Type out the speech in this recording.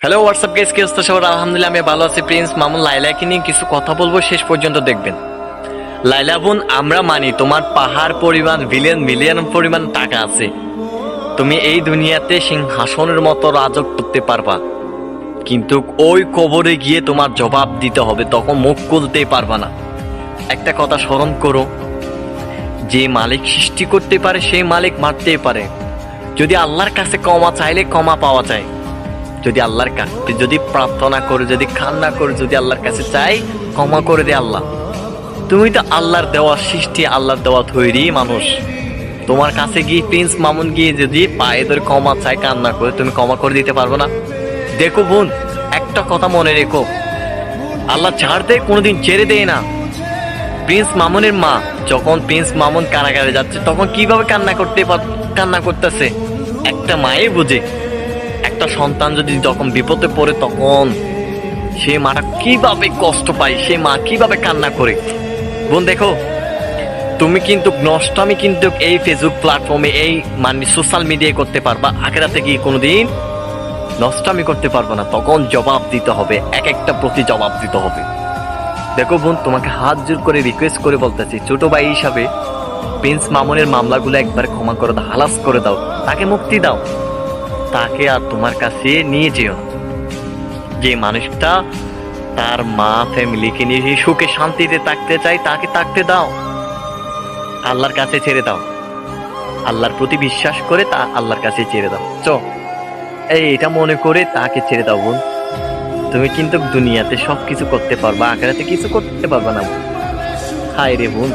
Hello WhatsApp guys, কি অবস্থা সবার? আলহামদুলিল্লাহ আমি ভালো আছি। প্রিন্স মামুন লাইলাকে নিয়ে কিছু কথা বলবো, শেষ পর্যন্ত দেখবেন। লাইলা বোন, আমরা মানি তোমার পাহাড় পরিমাণ মিলিয়ন পরিমাণ টাকা আছে, তুমি এই দুনিয়াতে সিংহাসনের মতো রাজত্ব করতে পারবা, কিন্তু ওই কবরে গিয়ে তোমার জবাব দিতে হবে, তখন মুখ খুলতেই পারবা না। একটা কথা স্মরণ করো, যে মালিক সৃষ্টি করতে পারে সেই মালিক মারতেই পারে। যদি আল্লাহর কাছে ক্ষমা চাইলে ক্ষমা পাওয়া যায়, যদি আল্লাহর কাছে যদি প্রার্থনা করে, যদি কান্না করে, যদি আল্লাহর কাছে চাই, ক্ষমা করে দে আল্লাহ। তুমি তো আল্লাহর দেওয়া সৃষ্টি, আল্লাহর দেওয়া তৈরি মানুষ। তোমার কাছে গিয়ে প্রিন্স মামুন গিয়ে যদি পায়ে ধরে ক্ষমা চাই, কান্না করে, তুমি ক্ষমা করে দিতে পারবে না? দেখো বোন, একটা কথা মনে রেখো, আল্লাহ ছাড় দেয়, কোনোদিন ছেড়ে দেয় না। প্রিন্স মামুনের মা যখন প্রিন্স মামুন কারাগারে যাচ্ছে, তখন কিভাবে কান্না করতেছে একটা মায়ে বুঝে। একটা সন্তান যদি যখন বিপদে পড়ে, তখন সে মাটা কিভাবে কষ্ট পায়, সে মা কিভাবে কান্না করে। বোন দেখো, তুমি কিন্তু নষ্টামি কিন্তু এই ফেসবুক প্ল্যাটফর্মে, এই মানে সোশ্যাল মিডিয়ায় করতে পারবা, আখেরাতে গিয়ে কোনোদিন নষ্টামি করতে পারবে না। তখন জবাব দিতে হবে, এক একটা প্রতি জবাব দিতে হবে। দেখো বোন, তোমাকে হাত জোর করে রিকোয়েস্ট করে বলতেছি, ছোট ভাই হিসাবে প্রিন্স মামুনের মামলাগুলো একবার ক্ষমা করে দাও, হালাস করে দাও, তাকে মুক্তি দাও, তাকে আর তোমার কাছে নিয়ে যেও না। যে মানুষটা তার মা ফ্যামিলিকে নিয়ে সুখে শান্তিতে থাকতে চায়, তাকে থাকতে দাও, আল্লাহর কাছে ছেড়ে দাও, আল্লাহর প্রতি বিশ্বাস করে তা আল্লাহর কাছে ছেড়ে দাও। এটা মনে করে তাকে ছেড়ে দাও বোন। তুমি কিন্তু দুনিয়াতে সবকিছু করতে পারবা, আখেরাতে কিছু করতে পারবা না। হায় রে বোন।